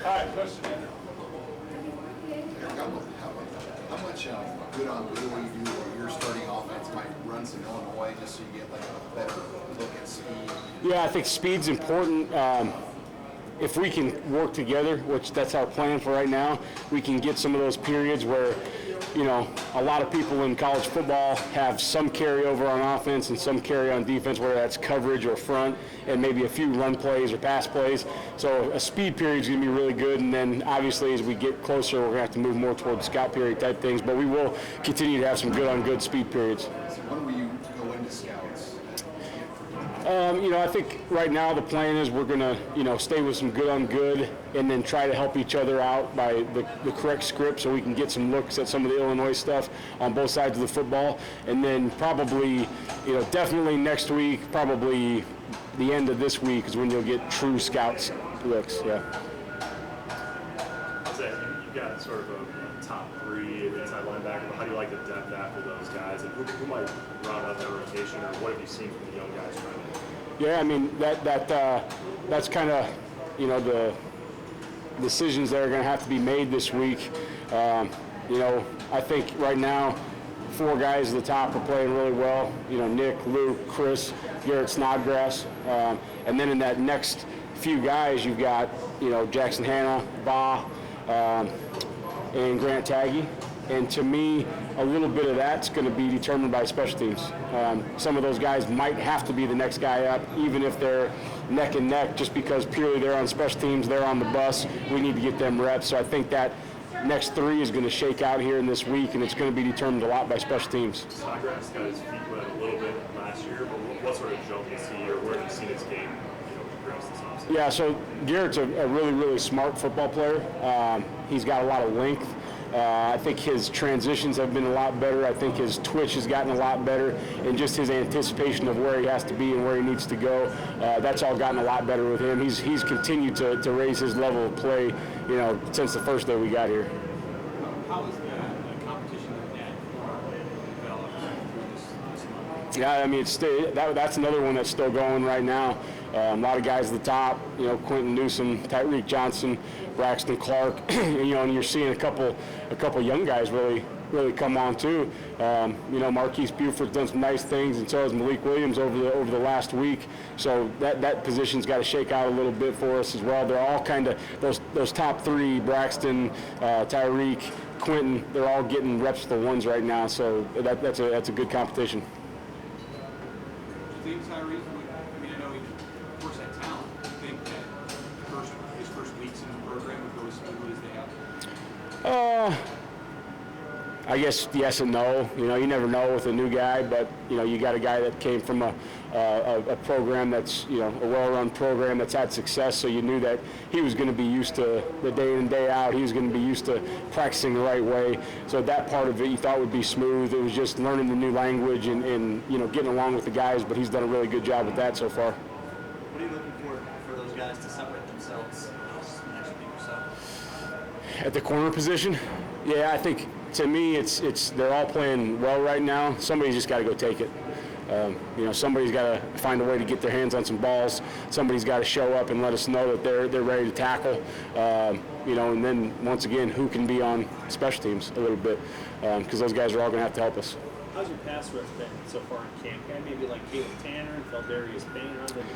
right, question. Eric, how much good on good will you do where your starting offense might run some Illinois just so you get like a better look at speed? Yeah, I think speed's important. If we can work together, which that's our plan for right now, we can get some of those periods where, you know, a lot of people in college football have some carryover on offense and some carry on defense, whether that's coverage or front, and maybe a few run plays or pass plays. So a speed period is going to be really good, and then obviously as we get closer, we're going to have to move more toward scout period type things, but we will continue to have some good on good speed periods. So when will you go into scouts? You know, I think right now the plan is we're going to, you know, stay with some good on good and then try to help each other out by the correct script so we can get some looks at some of the Illinois stuff on both sides of the football. And then probably, you know, definitely next week, probably the end of this week is when you'll get true scouts looks, yeah. You've got sort of a top three inside linebacker, but how do you like the depth after those guys? And who might round out that rotation, or what have you seen from the young guys trying to? Yeah, I mean, that's kind of, you know, the decisions that are going to have to be made this week. You know, I think right now, 4 guys at the top are playing really well. You know, Nick, Luke, Chris, Garrett Snodgrass. And then in that next few guys, you've got, you know, Jackson Hanna, Ba, and Grant Taggy. And to me, a little bit of that's going to be determined by special teams. Some of those guys might have to be the next guy up, even if they're neck and neck, just because purely they're on special teams, they're on the bus. We need to get them reps. So I think that next 3 is going to shake out here in this week, and it's going to be determined a lot by special teams. Snodgrass got his feet wet a little bit last year, but what sort of jump do you see, or where do you see this game, you know, progress this offseason? Yeah, so Garrett's a really, really smart football player. He's got a lot of length. I think his transitions have been a lot better. I think his twitch has gotten a lot better, and just his anticipation of where he has to be and where he needs to go, that's all gotten a lot better with him. He's continued to raise his level of play, you know, since the first day we got here. How is the competition with that developed through this month? Yeah, I mean, that's another one that's still going right now. A lot of guys at the top, you know, Quentin Newsom, Tyreek Johnson, Braxton Clark, you know, and you're seeing a couple young guys really come on too. You know, Marquise Buford's done some nice things, and so has Malik Williams over the last week. So that position's got to shake out a little bit for us as well. They're all kind of those top 3: Braxton, Tyreek, Quentin. They're all getting reps to the ones right now. So that's a good competition. Do you think Tyreek? I mean, I know he, of course, had talent. Do you think that his first weeks in the program would go as smoothly as they have? I guess yes and no. You know, you never know with a new guy, but you know, you got a guy that came from a program that's, you know, a well-run program that's had success. So you knew that he was going to be used to the day in and day out. He was going to be used to practicing the right way. So that part of it you thought would be smooth. It was just learning the new language and you know, getting along with the guys. But he's done a really good job with that so far. What are you looking for those guys to separate themselves next week or so? At the corner position, yeah, I think to me it's they're all playing well right now. Somebody's just got to go take it. You know, somebody's got to find a way to get their hands on some balls. Somebody's got to show up and let us know that they're ready to tackle. You know, and then once again, who can be on special teams a little bit, because those guys are all going to have to help us. How's your pass rush been so far in camp? Maybe like Caleb Tanner and Feldarius Payne on them?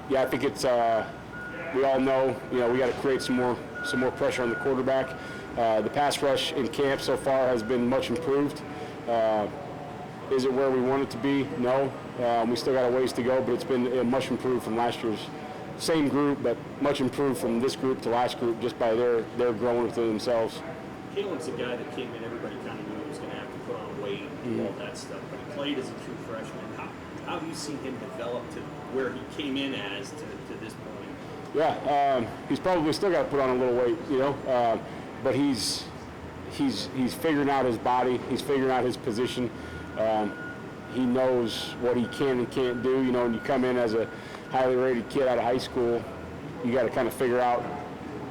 Yeah, I think it's. We all know, you know, we got to create some more pressure on the quarterback. The pass rush in camp so far has been much improved. Is it where we want it to be? No. We still got a ways to go, but it's been much improved from last year's same group, but much improved from this group to last group just by their growing within themselves. Caleb's a guy that came in, everybody kind of knew he was going to have to put on weight and all that stuff, but he played as a true freshman. How have you seen him develop to where he came in as to this point? Yeah, he's probably still got to put on a little weight, you know, but he's figuring out his body. He's figuring out his position. He knows what he can and can't do. You know, when you come in as a highly rated kid out of high school, you got to kind of figure out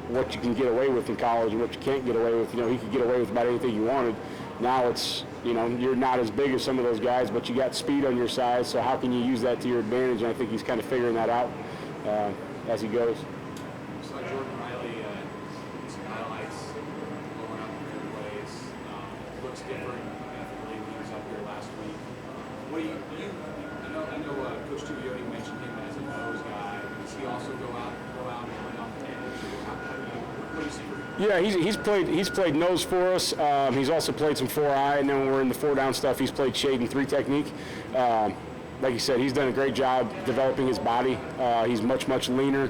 what you can get away with in college and what you can't get away with. You know, he could get away with about anything you wanted. Now it's, you know, you're not as big as some of those guys, but you got speed on your side, so how can you use that to your advantage? And I think he's kind of figuring that out as he goes. So Jordan Riley looks different. Definitely, he was up here last week. What do I know Coach Tuioti mentioned him as a nose guy. Does he also go out and play on the edge? What do you see for him? Yeah, he's played nose for us. He's also played some 4-eye, and then when we're in the 4-down stuff, he's played shade and 3 technique. Like you said, he's done a great job developing his body. He's much leaner,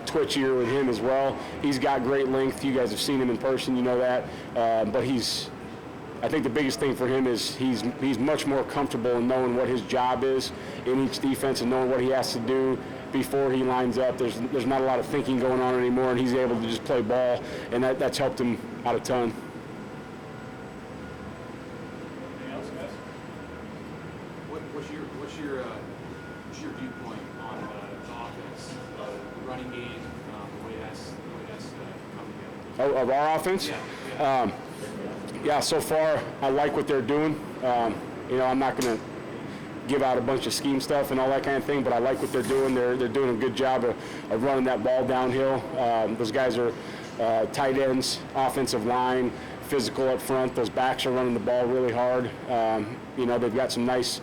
twitchier with him as well. He's got great length. You guys have seen him in person, you know that. But I think the biggest thing for him is he's much more comfortable in knowing what his job is in each defense and knowing what he has to do before he lines up. There's not a lot of thinking going on anymore, and he's able to just play ball, and that's helped him out a ton. Anything else, guys? What's your viewpoint on the offense, the running game, the way that's coming together? Of our offense? Yeah, so far I like what they're doing. I'm not going to give out a bunch of scheme stuff and all that kind of thing, but I like what they're doing. They're doing a good job of running that ball downhill. Those guys are tight ends, offensive line, physical up front. Those backs are running the ball really hard. They've got some nice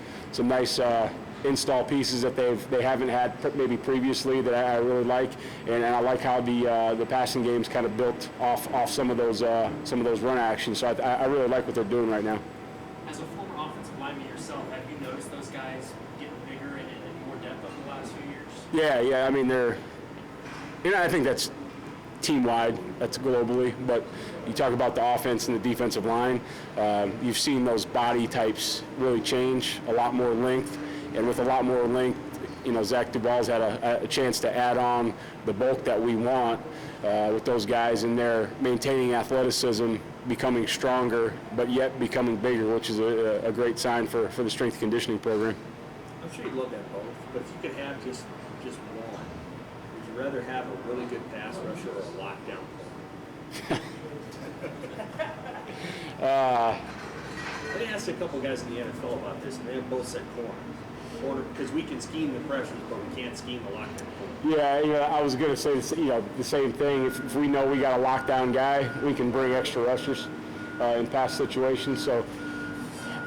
install pieces that they haven't had maybe previously that I really like, and I like how the passing game's kind of built off some of those run actions. So I really like what they're doing right now. As a former offensive lineman yourself, have you noticed those guys getting bigger and more depth over the last few years? Yeah. I mean, I think that's team-wide, that's globally, but you talk about the offense and the defensive line, you've seen those body types really change, a lot more length, and with a lot more length, Zach Duval's had a chance to add on the bulk that we want with those guys, and they're maintaining athleticism, becoming stronger, but yet becoming bigger, which is a great sign for the strength conditioning program. I'm sure you'd love that both, but if you could have just one, would you rather have a really good pass rusher or a lockdown corner? I asked a couple guys in the NFL about this, and they have both said corner, because we can scheme the pressures, but we can't scheme the lockdown corner. Yeah, I was going to say the same thing. If we know we got a lockdown guy, we can bring extra rushers in pass situations. So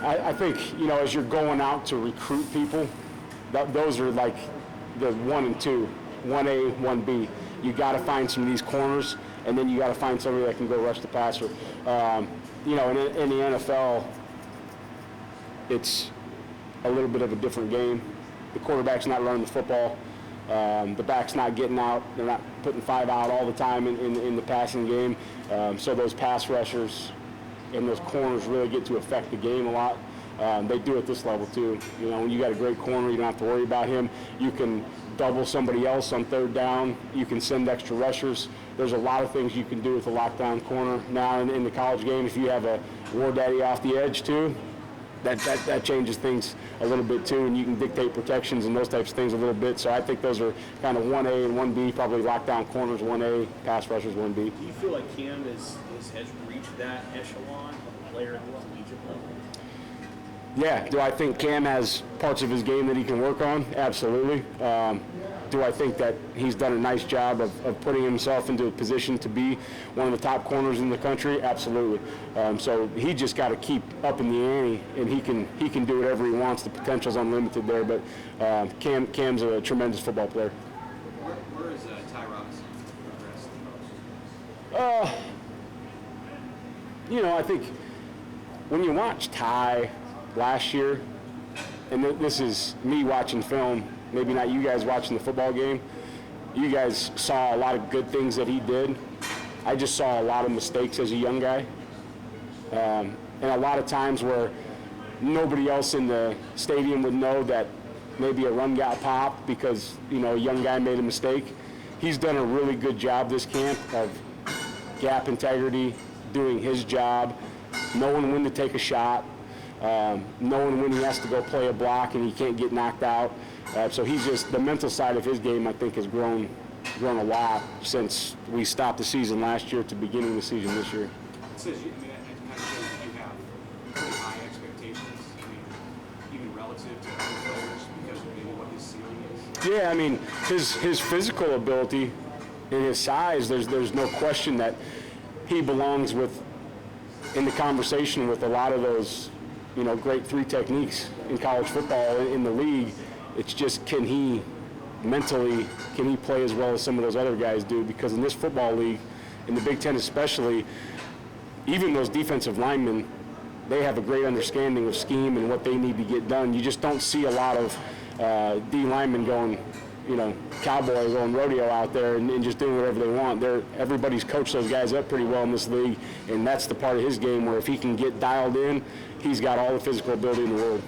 I think, as you're going out to recruit people, those are like the 1 and 2, 1A, 1B. You got to find some of these corners, and then you got to find somebody that can go rush the passer. In the NFL, it's a little bit of a different game. The quarterback's not running the football. The back's not getting out. They're not putting 5 out all the time in the passing game. So those pass rushers and those corners really get to affect the game a lot. They do at this level too. When you got a great corner, you don't have to worry about him. You can double somebody else on 3rd down. You can send extra rushers. There's a lot of things you can do with a lockdown corner. Now in the college game, if you have a war daddy off the edge too, that changes things a little bit too, and you can dictate protections and those types of things a little bit. So I think those are kind of 1A and 1B, probably lockdown corners 1A, pass rushers 1B. Do you feel like Cam has reached that echelon of a player at the collegiate level? Yeah. Do I think Cam has parts of his game that he can work on? Absolutely. Do I think that he's done a nice job of putting himself into a position to be one of the top corners in the country? Absolutely. So he just got to keep up in the ante, and he can do whatever he wants. The potential's unlimited there, but Cam's a tremendous football player. Where is Ty Robinson progressed the most? I think when you watch Ty last year, and this is me watching film, maybe not you guys watching the football game, you guys saw a lot of good things that he did. I just saw a lot of mistakes as a young guy. And a lot of times where nobody else in the stadium would know that maybe a run got popped because, a young guy made a mistake. He's done a really good job this camp of gap integrity, doing his job, knowing when to take a shot, knowing when he has to go play a block and he can't get knocked out. So he's just, the mental side of his game, I think, has grown a lot since we stopped the season last year to beginning the season this year. It says, it kind of shows that you have pretty high expectations, even relative to other players, because of maybe what his ceiling is. Yeah, I mean, his physical ability and his size, there's no question that he belongs with in the conversation with a lot of those, great three techniques in college football in the league. It's just, can he play as well as some of those other guys do? Because in this football league, in the Big Ten especially, even those defensive linemen, they have a great understanding of scheme and what they need to get done. You just don't see a lot of D linemen going, cowboy, going rodeo out there and just doing whatever they want. Everybody's coached those guys up pretty well in this league, and that's the part of his game where if he can get dialed in, he's got all the physical ability in the world.